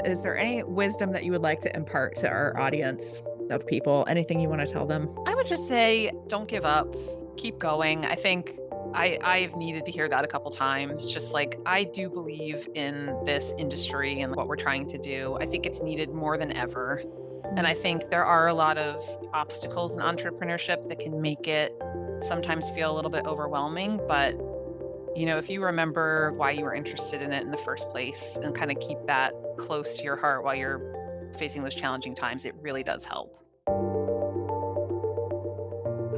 Is there any wisdom that you would like to impart to our audience of people? Anything you want to tell them? I would just say don't give up. Keep going. I think I've needed to hear that a couple times. Just like I do believe in this industry and what we're trying to do. I think it's needed more than ever. And Mm. I think there are a lot of obstacles in entrepreneurship that can make it sometimes feel a little bit overwhelming, but if you remember why you were interested in it in the first place and kind of keep that close to your heart while you're facing those challenging times, it really does help.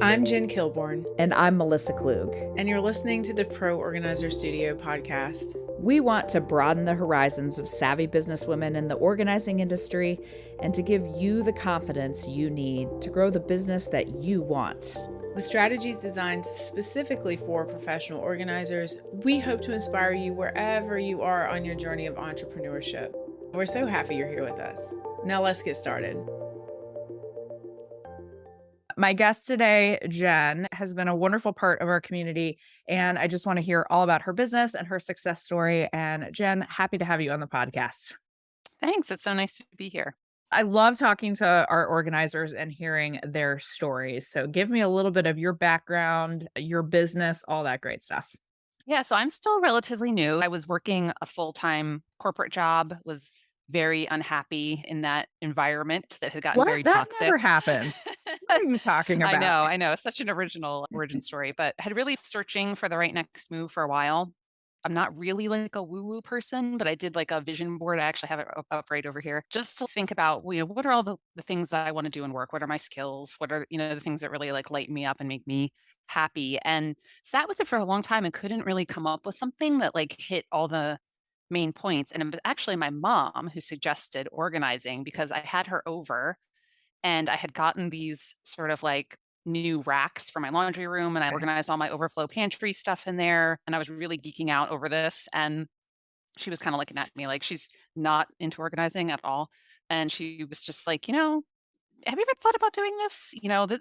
I'm Jen Kilborn, And I'm Melissa Klug. and you're listening to the Pro Organizer Studio podcast. We want to broaden the horizons of savvy businesswomen in the organizing industry and to give you the confidence you need to grow the business that you want. With strategies designed specifically for professional organizers, we hope to inspire you wherever you are on your journey of entrepreneurship. We're so happy you're here with us. Now let's get started. My guest today, Jen, has been a wonderful part of our community, and I just want to hear all about her business and her success story. And Jen, happy to have you on the podcast. Thanks. It's so nice to be here. I love talking to our organizers and hearing their stories. So give me a little bit of your background, your business, all that great stuff. Yeah, so I'm still relatively new. I was working a full-time corporate job, was very unhappy in that environment that had gotten What? very That toxic. never happened. What are you talking I about? know, I know. Such an original origin story, but had really searching for the right next move for a while. I'm not really like a woo-woo person, but I did like a vision board. I actually have it up right over here just to think about, what are all the things that I want to do in work? What are my skills? What are, the things that really like light me up and make me happy? And sat with it for a long time and couldn't really come up with something that like hit all the main points. And it was actually my mom who suggested organizing because I had her over and I had gotten these sort of like new racks for my laundry room and I Okay. organized all my overflow pantry stuff in there. And I was really geeking out over this. And she was kind of looking at me like she's not into organizing at all. And she was just like, have you ever thought about doing this?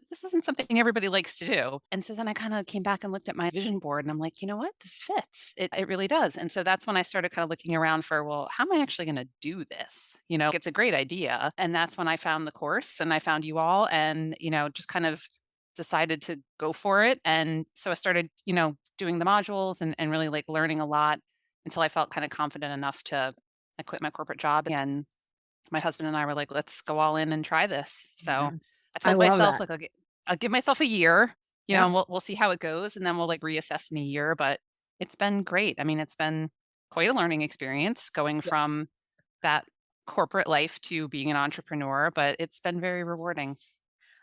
This isn't something everybody likes to do. And so then I kind of came back and looked at my vision board and I'm like, you know what? This fits. It really does. And so that's when I started kind of looking around for, well, how am I actually going to do this? It's a great idea. And that's when I found the course and I found you all and, just kind of decided to go for it. And so I started, doing the modules and really like learning a lot until I felt kind of confident enough to I quit my corporate job and my husband and I were like, "Let's go all in and try this." So Yes. I I told love myself, that. like, I'll give myself a year, Yep. and we'll see how it goes, and then we'll like reassess in a year. But it's been great. I mean, it's been quite a learning experience going Yes. from that corporate life to being an entrepreneur, but it's been very rewarding.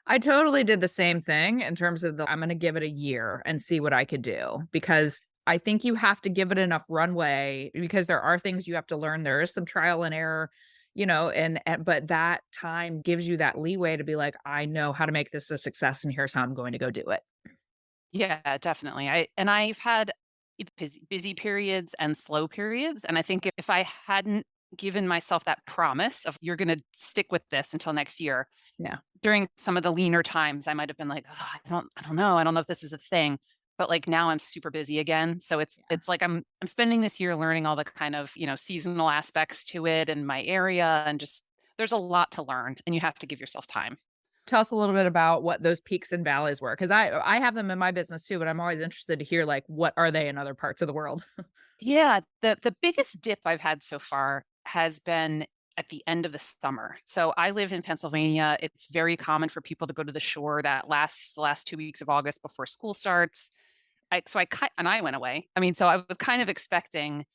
I totally did the same thing in terms of I'm gonna give it a year and see what I could do because I think you have to give it enough runway because there are things you have to learn. There is some trial and error, and but that time gives you that leeway to be like, I know how to make this a success and here's how I'm going to go do it. Yeah, definitely. I've had busy periods and slow periods, and I think if I hadn't given myself that promise of you're going to stick with this until next year, Yeah. during some of the leaner times, I might have been like, "Ugh, I don't know. I don't know if this is a thing." But like now I'm super busy again. So Yeah. it's like I'm spending this year learning all the kind of, seasonal aspects to it and my area and just there's a lot to learn and you have to give yourself time. Tell us a little bit about what those peaks and valleys were because I have them in my business too, but I'm always interested to hear like what are they in other parts of the world? Yeah, the biggest dip I've had so far has been at the end of the summer. So I live in Pennsylvania. It's very common for people to go to the shore the last 2 weeks of August before school starts. And I went away. I mean, so I was kind of expecting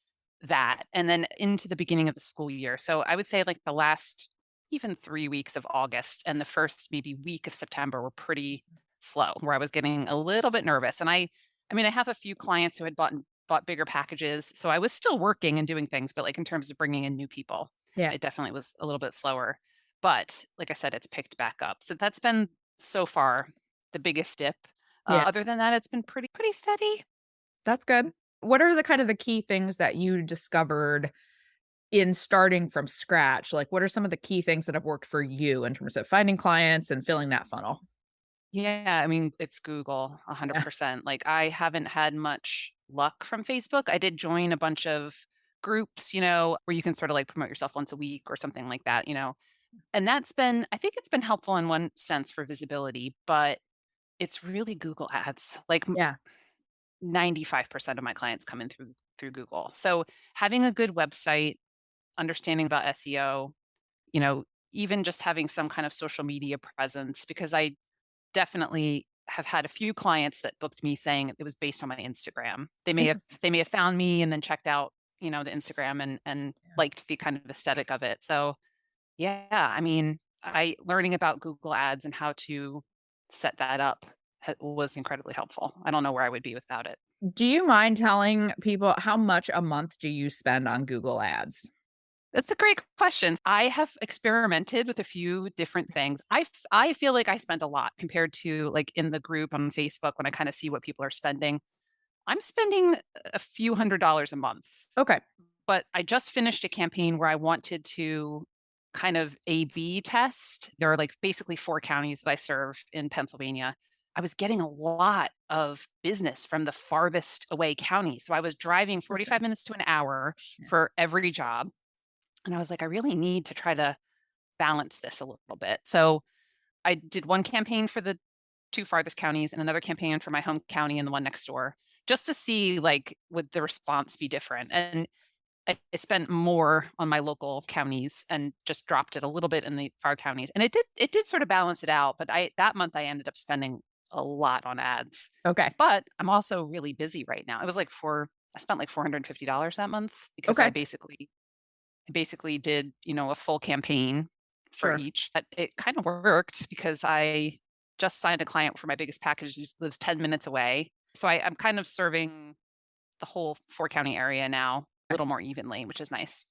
that and then into the beginning of the school year. So I would say like the last even 3 weeks of August and the first maybe week of September were pretty slow, where I was getting a little bit nervous. And I mean, I have a few clients who had bought bigger packages, so I was still working and doing things, but like in terms of bringing in new people, Yeah. it definitely was a little bit slower. But like I said, it's picked back up. So that's been so far the biggest dip. Yeah. Other than that, it's been pretty steady. That's good. What are the kind of the key things that you discovered in starting from scratch? Like, what are some of the key things that have worked for you in terms of finding clients and filling that funnel? Yeah, I mean, it's Google Yeah. 100%. Like, I haven't had much luck from Facebook. I did join a bunch of groups, where you can sort of like promote yourself once a week or something like that. And I think it's been helpful in one sense for visibility, but it's really Google ads. Like Yeah. 95% of my clients come in through Google. So having a good website, understanding about SEO, you know, even just having some kind of social media presence, because I definitely have had a few clients that booked me saying it was based on my Instagram. Interesting. They may have found me and then checked out, the Instagram and Yeah. liked the kind of aesthetic of it. So yeah, I mean, I learning about Google Ads and how to set that up was incredibly helpful. I don't know where I would be without it. Do you mind telling people how much a month do you spend on Google Ads? That's a great question. I have experimented with a few different things. I feel like I spend a lot compared to like in the group on Facebook when I kind of see what people are spending. I'm spending a few $100s a month, Okay. but I just finished a campaign where I wanted to kind of A/B test. There are like basically 4 counties that I serve in Pennsylvania. I was getting a lot of business from the farthest away counties. So I was driving 45 Interesting. minutes to an hour Yeah. for every job. And I was like, I really need to try to balance this a little bit. So I did one campaign for the 2 farthest counties and another campaign for my home county and the one next door, just to see like would the response be different. And I spent more on my local counties and just dropped it a little bit in the far counties. And it did sort of balance it out. But I that month I ended up spending a lot on ads. Okay. But I'm also really busy right now. It was like I spent like $450 that month because Okay. I basically did, a full campaign for Sure. each. But it kind of worked because I just signed a client for my biggest package who lives 10 minutes away. So I'm kind of serving the whole 4 county area now a little more evenly, which is nice.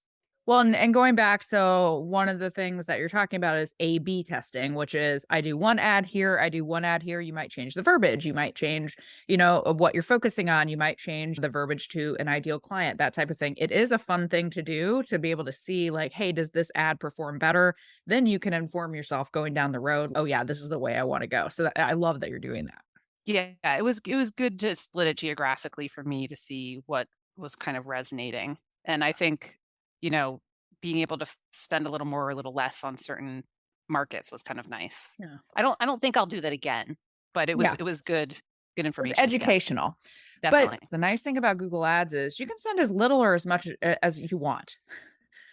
Well, and going back, so one of the things that you're talking about is A/B testing, which is I do one ad here, I do one ad here. You might change the verbiage, you might change, what you're focusing on. You might change the verbiage to an ideal client, that type of thing. It is a fun thing to do to be able to see, like, hey, does this ad perform better? Then you can inform yourself going down the road. Oh yeah, this is the way I want to go. So I love that you're doing that. Yeah, it was good to split it geographically for me to see what was kind of resonating. And I think, you know, being able to spend a little more or a little less on certain markets was kind of nice. Yeah. I don't think I'll do that again, but Yeah. it was good It's information to get. educational. But Definitely. the nice thing about Google Ads is you can spend as little or as much as you want.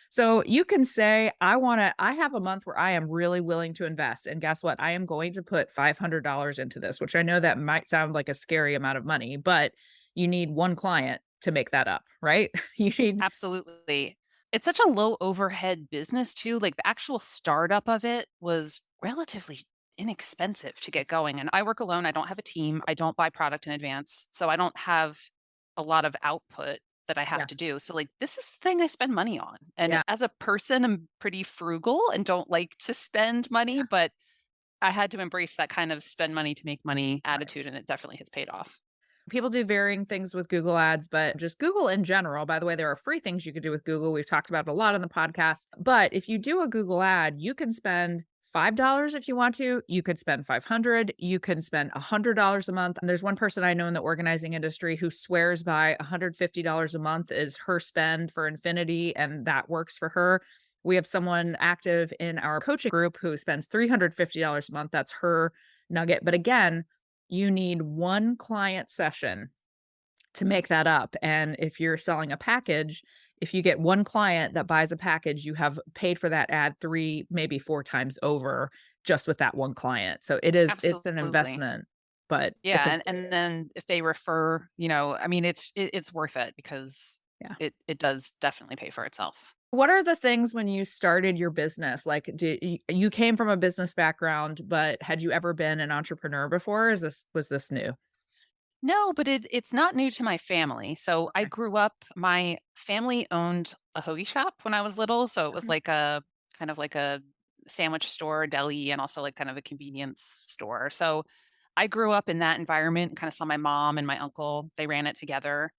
So you can say, I have a month where I am really willing to invest. And guess what? I am going to put $500 into this, which I know that might sound like a scary amount of money, but you need one client to make that up, right? You need, Absolutely. It's such a low overhead business too. Like the actual startup of it was relatively inexpensive to get going. And I work alone. I don't have a team. I don't buy product in advance. So I don't have a lot of output that I have yeah, to do. So like this is the thing I spend money on. And yeah, as a person, I'm pretty frugal and don't like to spend money, but I had to embrace that kind of spend money to make money right. attitude and it definitely has paid off. People do varying things with Google Ads, but just Google in general. By the way, there are free things you could do with Google. We've talked about it a lot on the podcast. But if you do a Google ad, you can spend $5 if you want to. You could spend 500. You can spend $100 a month. And there's one person I know in the organizing industry who swears by $150 a month is her spend for infinity, and that works for her. We have someone active in our coaching group who spends $350 a month. That's her nugget. But again, you need one client session to make that up. And if you're selling a package, if you get one client that buys a package, you have paid for that ad 3, maybe 4 times over just with that one client. So it's an Absolutely. investment, but it's Yeah, a and then if they refer, I mean, it's worth it because yeah. it does definitely pay for itself. What are the things when you started your business? Like, did you came from a business background, but had you ever been an entrepreneur before? Was this new? No, but it's not new to my family. So I Okay. grew up, my family owned a hoagie shop when I was little. So it was Okay. like a kind of like a sandwich store, deli, and also like kind of a convenience store. So I grew up in that environment, kind of saw my mom and my uncle, they ran it together.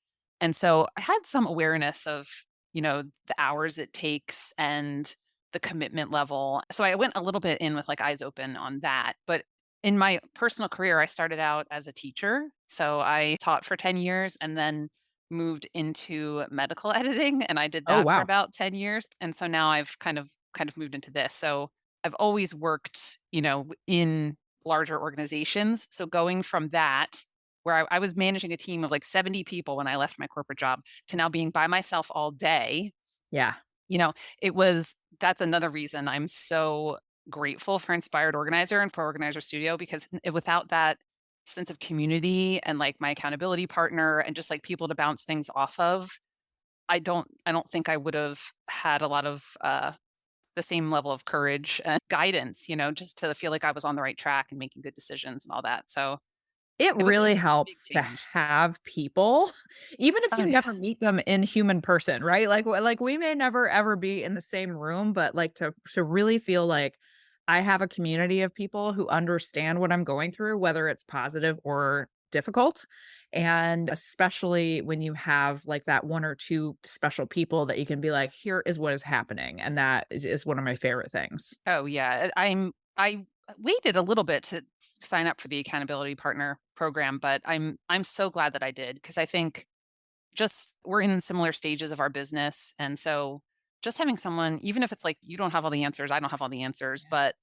And so I had some awareness of, the hours it takes and the commitment level. So I went a little bit in with like eyes open on that. But in my personal career, I started out as a teacher. So I taught for 10 years and then moved into medical editing, and I did Oh, that for wow. about 10 years, and so now I've kind of moved into this. So, I've always worked, in larger organizations, so going from that, where I was managing a team of, like, 70 people when I left my corporate job, to now being by myself all day, Yeah. you know, it was that's another reason I'm so grateful for Inspired Organizer and for Organizer Studio, because without that sense of community and, like, my accountability partner and just, like, people to bounce things off of, I don't think I would've had a lot of, the same level of courage and guidance, just to feel like I was on the right track and making good decisions and all that. So, It it's really a big helps to change. have people, even if Oh, you yeah. never meet them in human person, right? Like we may never ever be in the same room, but like to really feel like I have a community of people who understand what I'm going through, whether it's positive or difficult. And especially when you have like that one or two special people that you can be like, here is what is happening. And that is one of my favorite things. Oh, yeah. I waited a little bit to sign up for the accountability partner program, but I'm so glad that I did, because I think just we're in similar stages of our business, and so just having someone, even if it's like you don't have all the answers, I don't have all the answers, but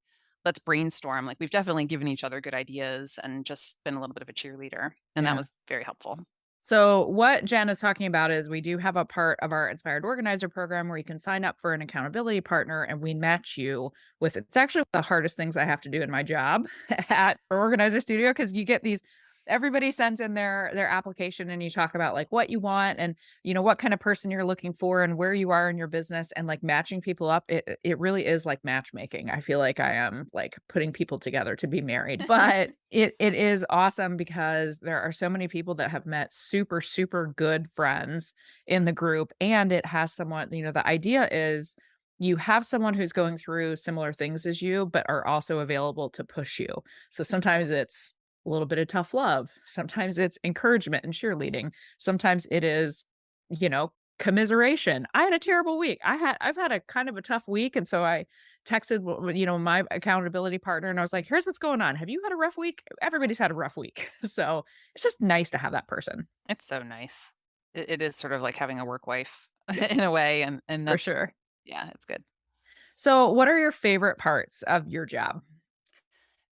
let's brainstorm. Like, we've definitely given each other good ideas and just been a little bit of a cheerleader, and that Yeah. was very helpful. So, what Jen is talking about is we do have a part of our Inspired Organizer program where you can sign up for an accountability partner and we match you with it's actually one of the hardest things I have to do in my job at Organizer Studio because you get these everybody sends in their application and you talk about like what you want and what kind of person you're looking for and where you are in your business and like matching people up it really is like matchmaking. I feel like I am like putting people together to be married, but it is awesome because there are so many people that have met super, super good friends in the group, and it has someone the idea is you have someone who's going through similar things as you, but are also available to push you. So sometimes it's a little bit of tough love, sometimes it's encouragement and cheerleading, sometimes it is, you know, commiseration. I had a terrible week. I've had a kind of a tough week, and so I texted my accountability partner and I was like, "Here's what's going on. Have you had a rough week?" Everybody's had a rough week. So, it's just nice to have that person. It's so nice. It is sort of like having a work wife Yeah, in a way, and for that's sure. yeah, it's good. So, what are your favorite parts of your job?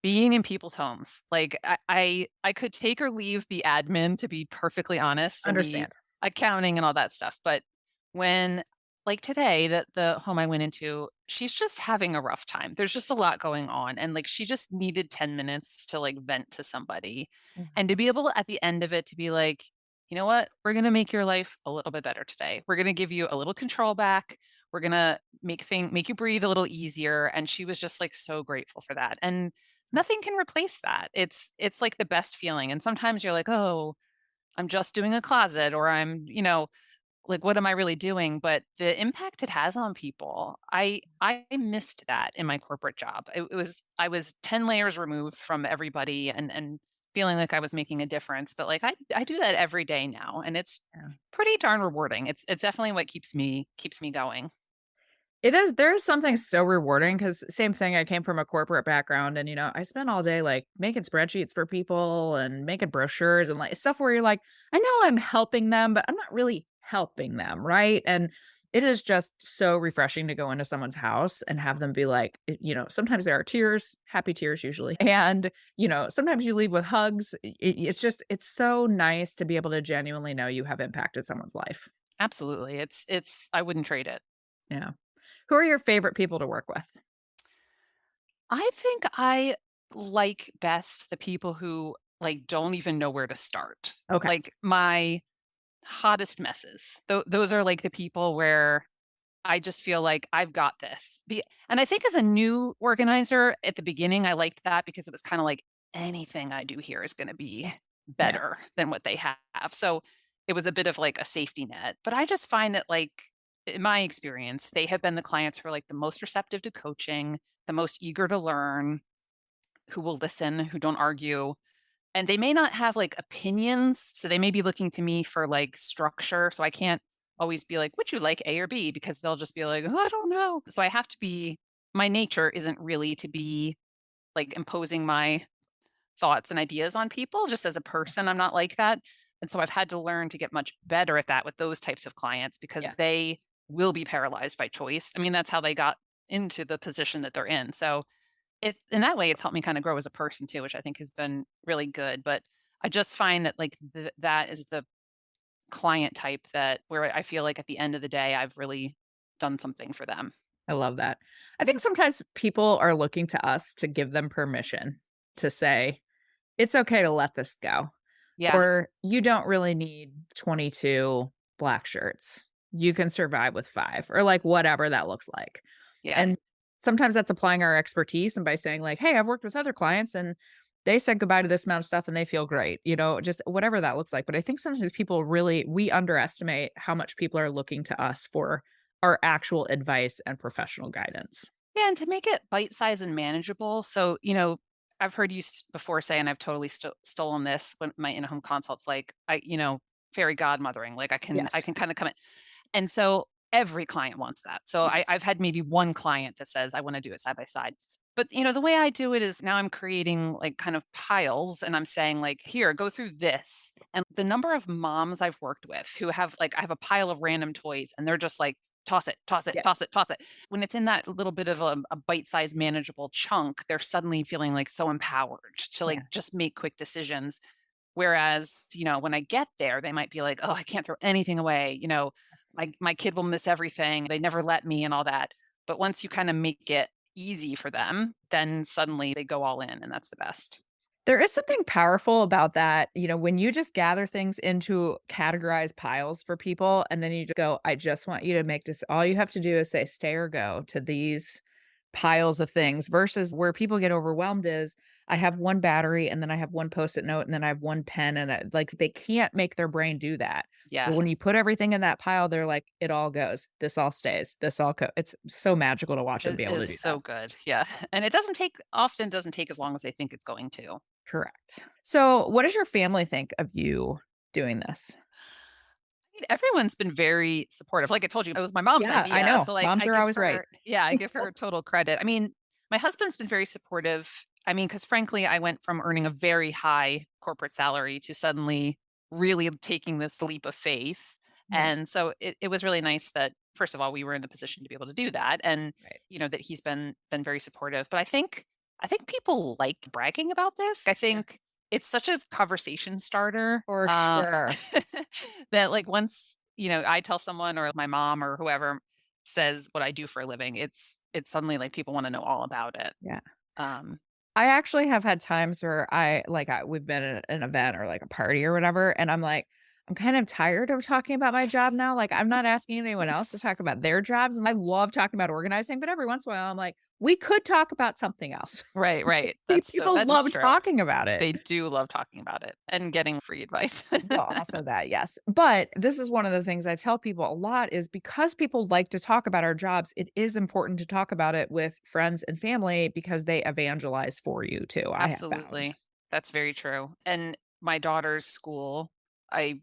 Being in people's homes, like, I could take or leave the admin, to be perfectly honest, and the Understand. accounting and all that stuff, but when like today, the home I went into, she's just having a rough time. There's just a lot going on, and, like, she just needed 10 minutes to, like, vent to somebody, Mhm. and to be able at the end of it to be like, "You know what? We're gonna make your life a little bit better today. We're gonna give you a little control back. We're gonna make you breathe a little easier," and she was just, like, so grateful for that, and nothing can replace that. It's like the best feeling, and sometimes you're like, "Oh, I'm just doing a closet," or like, "What am I really doing?" But the impact it has on people, I missed that in my corporate job. I was 10 layers removed from everybody and feeling like I was making a difference, but, like, I do that every day now, and it's Yeah. pretty darn rewarding. It's definitely what keeps me going. It is there is something so rewarding because same thing, I came from a corporate background and, I spent all day, like, making spreadsheets for people and making brochures and, like, stuff where you're like, "I know I'm helping them, but I'm not really helping them," right? And it is just so refreshing to go into someone's house and have them be like, sometimes there are tears, happy tears usually, and, sometimes you leave with hugs. It's so nice to be able to genuinely know you have impacted someone's life. Absolutely. It's I wouldn't trade it. Yeah. Who are your favorite people to work with? I think I like best the people who, like, don't even know where to start. Okay. Like, my hottest messes. Those are, like, the people where I just feel like I've got this. And I think as a new organizer at the beginning, I liked that because it was kinda like anything I do here is gonna be Yeah. better than what they have. So, it was a bit of, like, a safety net. But I just find that, like, in my experience, they have been the clients who are, like, the most receptive to coaching, the most eager to learn, who will listen, who don't argue. And they may not have, like, opinions, so they may be looking to me for, like, structure, so I can't always be like, "Would you like A or B?" Because they'll just be like, "I don't know." So I have to be my nature isn't really to be, like, imposing my thoughts and ideas on people. Just as a person, I'm not like that. And so I've had to learn to get much better at that with those types of clients because Yeah. they will be paralyzed by choice. I mean, that's how they got into the position that they're in. So it in that way, it's helped me kind of grow as a person too, which I think has been really good. But I just find that like that is the client type that where I feel like at the end of the day, I've really done something for them. I love that. I think sometimes people are looking to us to give them permission to say, "It's okay to let this go," Yeah. or, "You don't really need 22 black shirts. You can survive with 5," or, like, whatever that looks like. Yeah. And sometimes that's applying our expertise and by saying like, "Hey, I've worked with other clients and they said goodbye to this amount of stuff and they feel great," just whatever that looks like. But I think sometimes people really we underestimate how much people are looking to us for our actual advice and professional guidance. Yeah, and to make it bite-sized and manageable. So, I've heard you before say, and I've totally stolen this when my in-home consults, like fairy godmothering. Like I Yes. can kind of come in, and so every client wants that. So Yes. I've had maybe one client that says I want to do it side by side. But the way I do it is now I'm creating like kind of piles, and I'm saying like, here, go through this. And the number of moms I've worked with who have like I have a pile of random toys, and they're just like toss it, toss it, toss Yes. it, toss it. When it's in that little bit of a bite-sized manageable chunk, they're suddenly feeling like so empowered to like Yeah. just make quick decisions. Whereas, when I get there, they might be like, "Oh, I can't throw anything away." My kid will miss everything. They never let me and all that. But once you kind of make it easy for them, then suddenly they go all in, and that's the best. There is something powerful about that, when you just gather things into categorized piles for people and then you just go, "I just want you to make this," all you have to do is say stay or go to these piles of things versus where people get overwhelmed is I have one battery and then I have one post-it note and then I have one pen and like they can't make their brain do that. Yeah. But when you put everything in that pile, they're like, it all goes. This all stays. This all it's so magical to watch them It be able to is do that. so good. Yeah. And it doesn't take as long as they think it's going to. Correct. So, what does your family think of you doing this? Everyone's been very supportive. Like I told you, it was my mom's Yeah, I idea. know. So like Moms I are give always right. her yeah, I give her total credit. I mean, my husband's been very supportive. I mean, because frankly, I went from earning a very high corporate salary to suddenly really taking this leap of faith. Yeah, And so it was really nice that first of all, we were in the position to be able to do that. And right. that he's been very supportive. But I think people like bragging about this. I Yeah. think it's such a conversation starter. For sure. That like once, I tell someone or my mom or whoever says what I do for a living, it's suddenly like people want to know all about it. Yeah. Um, I actually have had times where we've been at an event or like a party or whatever, and I'm like, I'm kind of tired of talking about my job now. Like, I'm not asking anyone else to talk about their jobs. And I love talking about organizing, but every once in a while, I'm like, we could talk about something else. right, right. People That is love true. talking about it. They do love talking about it and getting free advice. Well, also that, yes. But this is one of the things I tell people a lot is because people like to talk about our jobs, it is important to talk about it with friends and family because they evangelize for you too, I have found. Absolutely. That's very true. And my daughter's school, I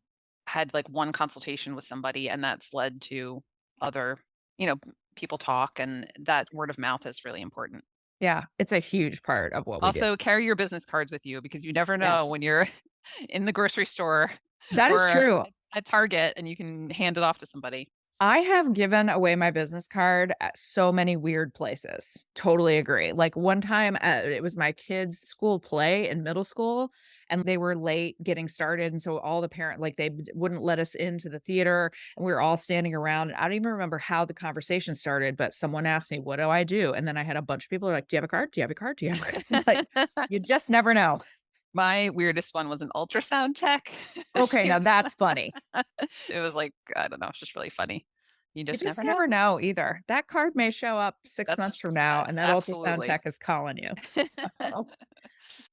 had like one consultation with somebody, and that's led to other, you know, people talk, and that word of mouth is really important. Yeah, it's a huge part of what we do. Also, carry your business cards with you because you never know Yes. when you're in the grocery store That is or true. at Target and you can hand it off to somebody. I have given away my business card at so many weird places. Totally agree. Like one time, it was my kids' school play in middle school, and they were late getting started. And so all the parent, like wouldn't let us into the theater, and we were all standing around. And I don't even remember how the conversation started, but someone asked me, "What do I do?" And then I had a bunch of people like, "Do you have a card? Do you have a card? Do you have a card?" Like you just never know. My weirdest one was an ultrasound tech. Okay, She now was that's funny. it was like, I don't know, it's just really funny. You You just just never know. never know either. That card may show up 6 months That's from now, and that ultrasound absolutely. tech is calling you. Oh.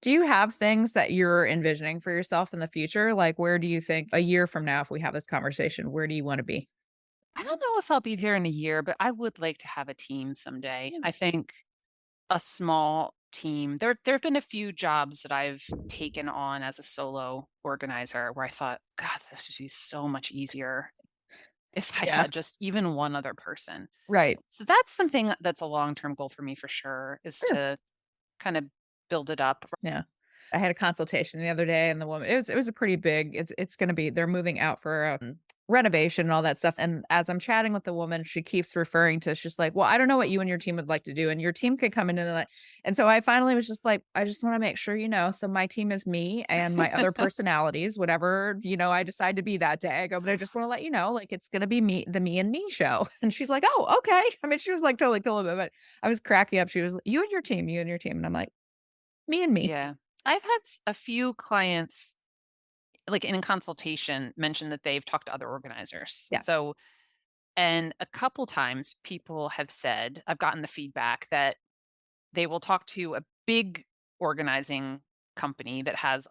Do you have things that you're envisioning for yourself in the future? Like, where do you think a year from now, if we have this conversation, where do you wanna be? I don't know if I'll be there in a year, but I would like to have a team someday. Yeah. I think a small team. There have been a few jobs that I've taken on as a solo organizer where I thought, God, this would be so much easier if I Yeah. had just even one other person. Right. So that's something that's a long-term goal for me for sure, is Sure. to kind of build it up. Yeah. I had a consultation the other day and the woman it was a pretty big it's gonna be they're moving out for, renovation and all that stuff, and as I'm chatting with the woman, she keeps referring to she's like, "Well, I don't know what you and your team would like to do, and your team could come in and like" and so I finally was just like, "I just wanna make sure you know, so my team is me and my other personalities, whatever, I decide to be that day." I go, "But I just wanna let you know, like, it's gonna be me and me show." And she's like, "Oh, okay." I mean, she was, like, totally cool about it, but I was cracking up. She was like, you and your team." And I'm like, "Me and me." Yeah. I've had a few clients, like in consultation, mention that they've talked to other organizers. Yeah. So, and a couple times people have said, I've gotten the feedback that they will talk to a big organizing company that has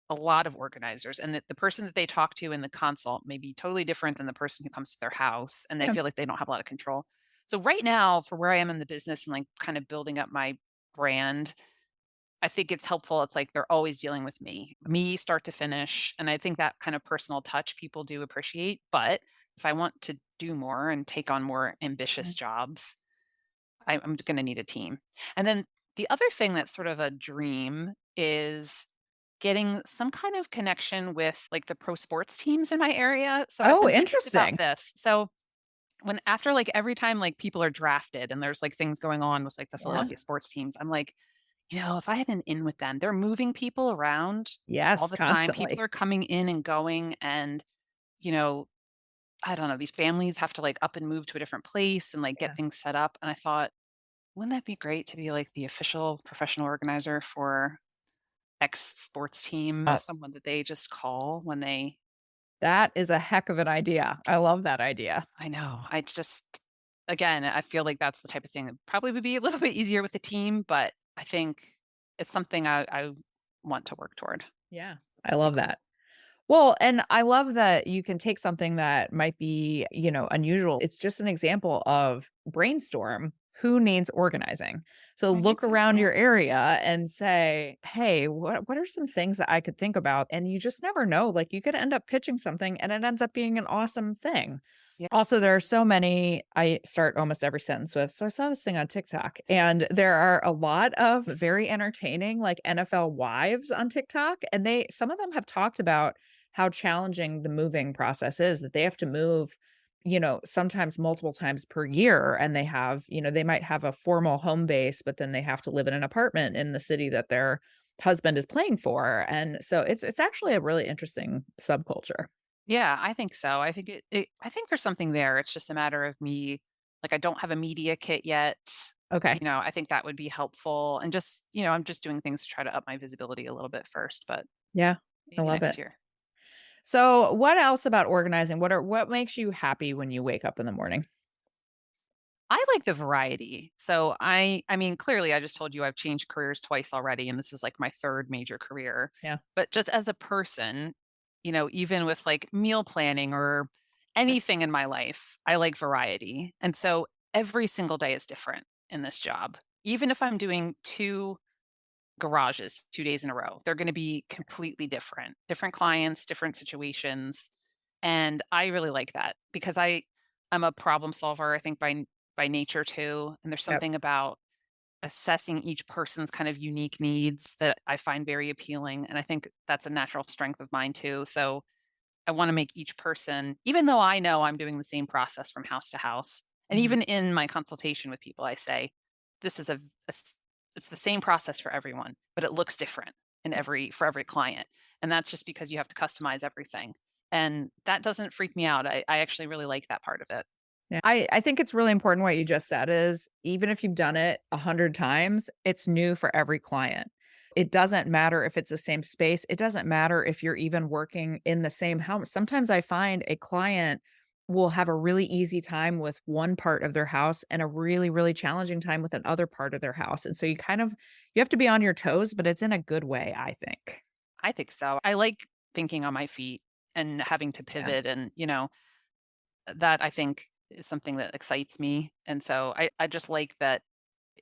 a lot of organizers, and that the person that they talk to in the consult may be totally different than the person who comes to their house, and they Yeah. feel like they don't have a lot of control. So right now, for where I am in the business and like kind of building up my brand, I think it's helpful. It's like they're always dealing with me start to finish. And I think that kind of personal touch people do appreciate. But if I want to do more and take on more ambitious Mhm. jobs, I'm going to need a team. And then the other thing that's sort of a dream is getting some kind of connection with like the pro sports teams in my area. So I've Oh, been thinking about interesting. this. So when after like every time like people are drafted and there's like things going on with like the Yeah. Philadelphia sports teams, I'm like, if I had an in with them, they're moving people around all Yes, the time. People constantly. are coming in and going and, you know, I don't know, these families have to like up and move to a different place and like Yeah. get things set up. And I thought, wouldn't that be great to be like the official professional organizer for X sports team, Uh, someone that they just call when they that is a heck of an idea. I love that idea. I know. I just again, I feel like that's the type of thing that probably would be a little bit easier with a team, but I think it's something I want to work toward. Yeah. I love Like that. Well, and I love that you can take something that might be, unusual. It's just an example of brainstorm. Who needs organizing? So I think look so. around Yeah. your area and say, "Hey, what are some things that I could think about?" And you just never know. Like you could end up pitching something and it ends up being an awesome thing. Yeah. Also, there are so many I start almost every sentence with, "So I saw this thing on TikTok," and there are a lot of very entertaining, like, NFL wives on TikTok, and some of them have talked about how challenging the moving process is, that they have to move, sometimes multiple times per year, and they might have a formal home base, but then they have to live in an apartment in the city that their husband is playing for, and so it's actually a really interesting subculture. Yeah, I think so. I think I think there's something there. It's just a matter of me like I don't have a media kit yet. Okay. I think that would be helpful and just, I'm just doing things to try to up my visibility a little bit first, but Yeah, I maybe love next it. year. So, what else about organizing? What makes you happy when you wake up in the morning? I like the variety. So I mean, clearly I just told you I've changed careers twice already and this is like my third major career. Yeah. But just as a person, even with like meal planning or anything in my life, I like variety. And so every single day is different in this job. Even if I'm doing two garages 2 days in a row, they're going to be completely different. Different clients, different situations. And I really like that because I'm a problem solver, I think by nature too. And there's Yep. something about assessing each person's kind of unique needs that I find very appealing. And I think that's a natural strength of mine too. So I want to make each person, even though I know I'm doing the same process from house to house, and Mhm. even in my consultation with people, I say, this is it's the same process for everyone, but it looks different for every client. And that's just because you have to customize everything. And that doesn't freak me out. I actually really like that part of it. Yeah. I think it's really important what you just said is even if you've done it 100 times, it's new for every client. It doesn't matter if it's the same space. It doesn't matter if you're even working in the same house. Sometimes I find a client will have a really easy time with one part of their house and a really, really challenging time with another part of their house. And so you have to be on your toes, but it's in a good way, I think. I think so. I like thinking on my feet and having to Yeah. pivot and, that I think is something that excites me. And so I just like that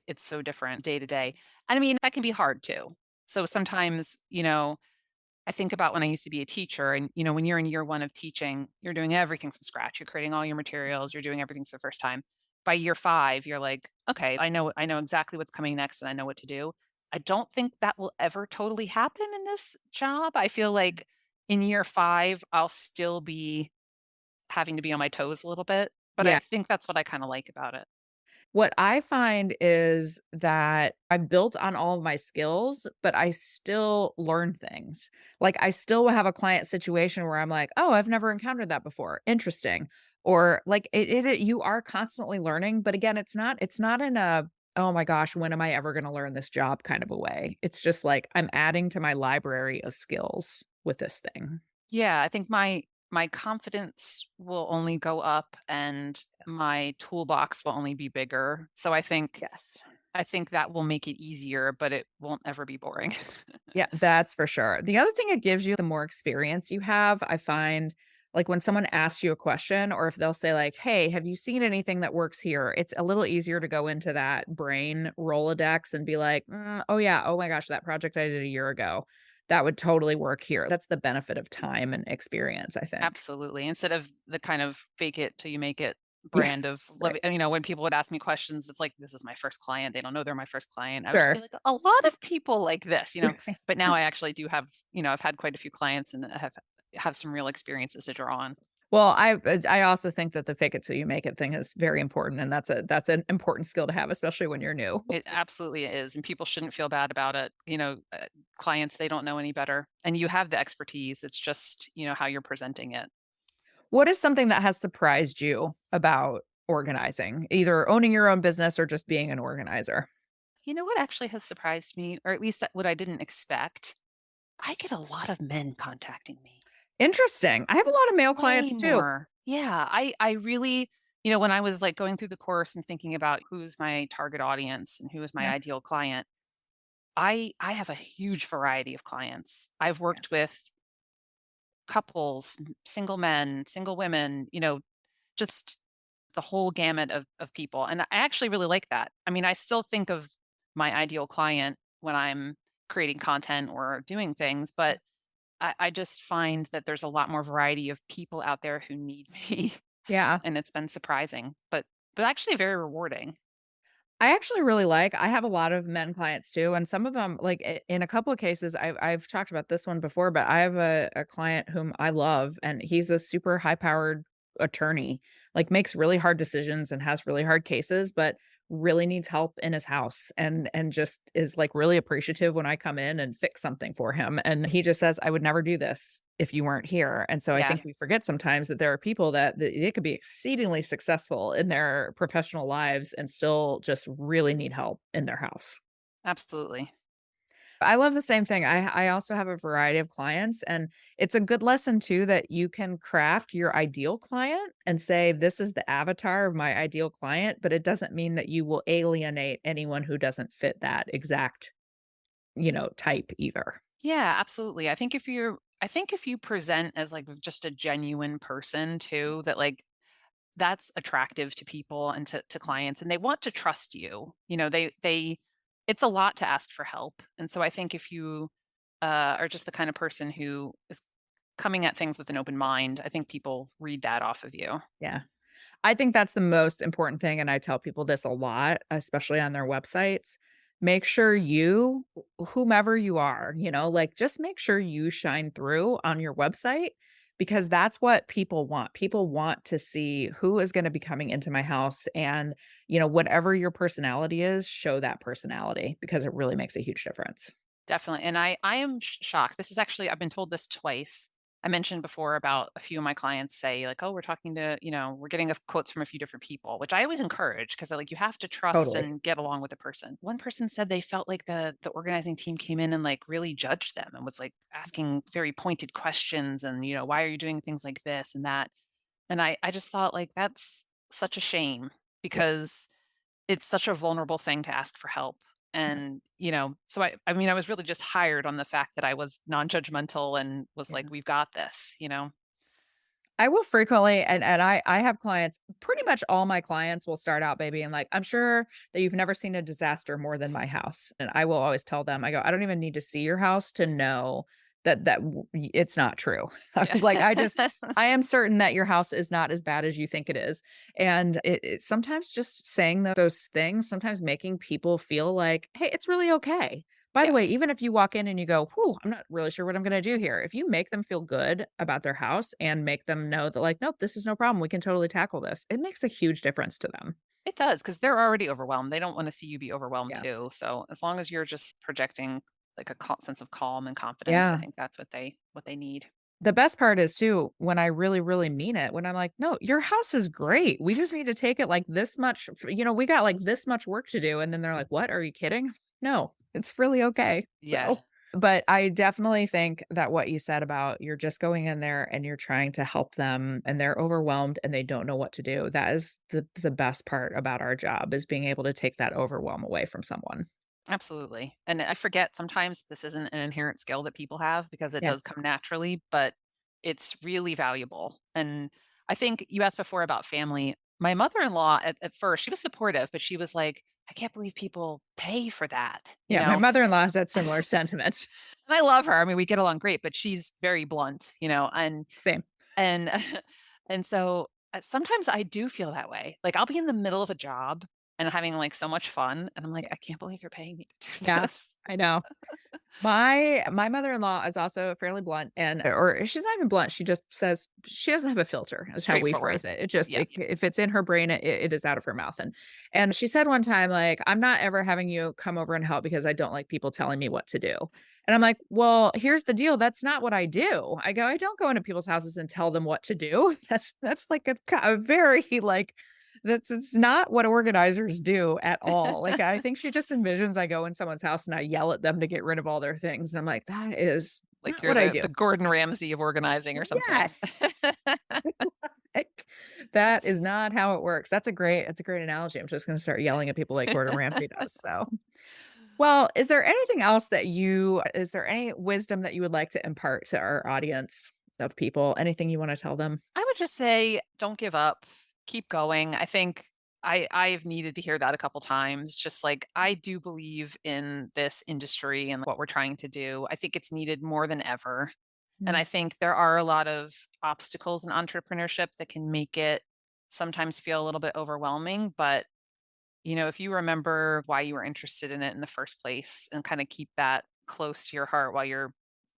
it's so different day to day. And I mean, that can be hard too. So sometimes, I think about when I used to be a teacher and, when you're in year one of teaching, you're doing everything from scratch. You're creating all your materials, you're doing everything for the first time. By year five, you're like, okay, I know exactly what's coming next and I know what to do. I don't think that will ever totally happen in this job. I feel like in year 5, I'll still be having to be on my toes a little bit, but I Yeah. think that's what I kinda like about it. What I find is that I'm built on all of my skills, but I still learn things. Like, I still will have a client situation where I'm like, "Oh, I've never encountered that before. Interesting." Or like you are constantly learning, but again, it's not in a, "Oh my gosh, when am I ever gonna learn this job?" kind of a way. It's just like I'm adding to my library of skills with this thing. Yeah, I think my confidence will only go up and my toolbox will only be bigger. So Yes. I think that will make it easier, but it won't ever be boring. Yeah, that's for sure. The other thing it gives you, the more experience you have, I find, like, when someone asks you a question or if they'll say like, "Hey, have you seen anything that works here?" It's a little easier to go into that brain Rolodex and be like, "Oh yeah, oh my gosh, that project I did a year ago, that would totally work here." That's the benefit of time and experience, I think. Absolutely. Instead of the kind of fake it till you make it Yeah, brand of right. when people would ask me questions, it's like, this is my first client. They don't know they're my first client. I would just be Sure. like, a lot of people like this. But now I actually do have, I've had quite a few clients and have some real experiences to draw on. Well, I also think that the fake it till you make it thing is very important, and that's an important skill to have, especially when you're new. It absolutely is. And people shouldn't feel bad about it. Clients, they don't know any better. And you have the expertise. It's just, how you're presenting it. What is something that has surprised you about organizing, either owning your own business or just being an organizer? You know what actually has surprised me, or at least what I didn't expect? I get a lot of men contacting me. Interesting. I have a lot of male Way clients too. more. Yeah, I really, when I was, like, going through the course and thinking about who's my target audience and who is my Yeah, ideal client, I have a huge variety of clients. I've yeah, worked with couples, single men, single women, just the whole gamut of people, and I actually really like that. I mean, I still think of my ideal client when I'm creating content or doing things, yeah. but I just find that there's a lot more variety of people out there who need me, Yeah. and it's been surprising, but actually very rewarding. I actually really like I have a lot of men clients too, and some of them, like, in a couple of cases, I've talked about this one before, but I have a client whom I love, and he's a super high-powered attorney, like, makes really hard decisions and has really hard cases, but really needs help in his house and just is, like, really appreciative when I come in and fix something for him, and he just says, "I would never do this if you weren't here," and so I Yeah, think we forget sometimes that there are people that they could be exceedingly successful in their professional lives and still just really need help in their house. absolutely. I love the same thing. I also have a variety of clients, and it's a good lesson too that you can craft your ideal client and say, "This is the avatar of my ideal client," but it doesn't mean that you will alienate anyone who doesn't fit that exact, type either. Yeah, absolutely. I think if you present as, like, just a genuine person too, that, like, that's attractive to people and to clients, and they want to trust you. They it's a lot to ask for help, and so I think if you, are just the kind of person who is coming at things with an open mind, I think people read that off of you. Yeah. I think that's the most important thing, and I tell people this a lot, especially on their websites. Make sure you, whomever you are, like, just make sure you shine through on your website because that's what people want. People want to see who is going to be coming into my house and, whatever your personality is, show that personality because it really makes a huge difference. Definitely, and I am shocked. This is actually I've been told this twice. I mentioned before about a few of my clients say like, "Oh, we're talking to, we're getting quotes from a few different people," which I always encourage because like you have to trust Totally. and get along with the person. One person said they felt like the organizing team came in and like really judged them and was like asking very pointed questions and, why are you doing things like this and that? And I just thought like that's such a shame Yeah. because it's such a vulnerable thing to ask for help. And, so I mean, I was really just hired on the fact that I was non-judgmental and was Yeah. like, "We've got this." I will frequently and I have clients pretty much all my clients will start out by being like, "I'm sure that you've never seen a disaster more than my house." And I will always tell them, I go, "I don't even need to see your house to know that it's not true." I Yeah. was like, I am certain that your house is not as bad as you think it is." And it sometimes just saying those things, sometimes making people feel like, "Hey, it's really okay." By the Yeah. way, even if you walk in and you go, "Whew, I'm not really sure what I'm gonna do here." If you make them feel good about their house and make them know that like, "Nope, this is no problem. We can totally tackle this." It makes a huge difference to them. It does, because 'cause they're already overwhelmed. They don't wanna see you be overwhelmed Yeah. too. So, as long as you're just projecting, like, a sense of calm and confidence, I Yeah. think that's what they need. The best part is too, when I really, really mean it, when I'm like, "No, your house is great. We just need to take it like this much, we got like this much work to do." And then they're like, "What? Are you kidding?" No, it's really okay. Yeah. So, but I definitely think that what you said about you're just going in there and you're trying to help them and they're overwhelmed and they don't know what to do. That is the best part about our job is being able to take that overwhelm away from someone. Absolutely. And I forget sometimes this isn't an inherent skill that people have because it does Yes. come naturally, but it's really valuable. And I think you asked before about family. My mother-in-law at first, she was supportive, but she was like, I can't believe people pay for that, you Yeah, my know? mother-in-law has that similar sentiment. And I love her. I mean, we get along great, but she's very blunt, Same. and and so sometimes I do feel that way. Like I'll be in the middle of a job and having like so much fun, and I'm like, I can't believe they're paying me to do Yeah, this. I know. My mother-in-law is also fairly blunt or she's not even blunt, she just says she doesn't have a filter is how we Straightforward. phrase it. It just Yeah. if it's in her brain, it is out of her mouth, and she said one time, like, "I'm not ever having you come over and help because I don't like people telling me what to do." And I'm like, "Well, here's the deal, that's not what I do." I go, "I don't go into people's houses and tell them what to do." That's like a very, like that's it's not what organizers do at all. Like, I think she just envisions I go in someone's house and I yell at them to get rid of all their things. And I'm like, that is Like not you're what I the do. Gordon Ramsay of organizing or something. Yes. Like, that is not how it works. That's a great analogy. I'm just gonna start yelling at people like Gordon Ramsay does. So well, is there any wisdom that you would like to impart to our audience of people? Anything you want to tell them? I would just say, don't give up. Keep going. I think I've needed to hear that a couple times. Just like I do believe in this industry and what we're trying to do. I think it's needed more than ever. And Mm. I think there are a lot of obstacles in entrepreneurship that can make it sometimes feel a little bit overwhelming. But, if you remember why you were interested in it in the first place and kind of keep that close to your heart while you're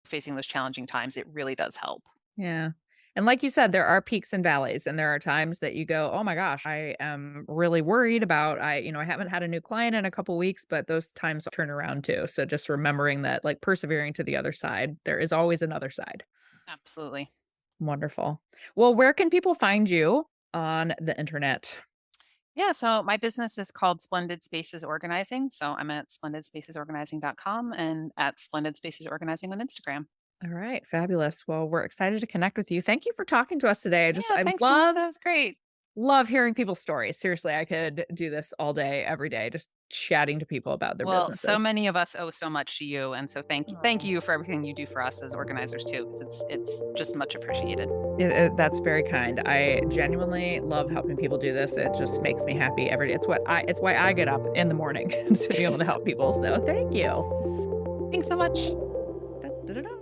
facing those challenging times, it really does help. Yeah. And like you said, there are peaks and valleys, and there are times that you go, "Oh my gosh, I am really worried about I haven't had a new client in a couple weeks," but those times turn around too. So just remembering that, like persevering to the other side, there is always another side. Absolutely. Wonderful. Well, where can people find you on the internet? Yeah, so my business is called Splendid Spaces Organizing. So I'm at splendidspacesorganizing.com and at Splendid Spaces Organizing on Instagram. All right, fabulous. Well, we're excited to connect with you. Thank you for talking to us today. Yeah, I thanks, Melissa. love That was great. love hearing people's stories. Seriously, I could do this all day, every day, just chatting to people about their Well, so businesses. many of us owe so much to you, and so thank you for everything you do for us as organizers too, because it's just much appreciated. That's very kind. I genuinely love helping people do this. It just makes me happy every day. It's why I get up in the morning to be able to help people. So thank you. Thanks so much. Da, da, da, da.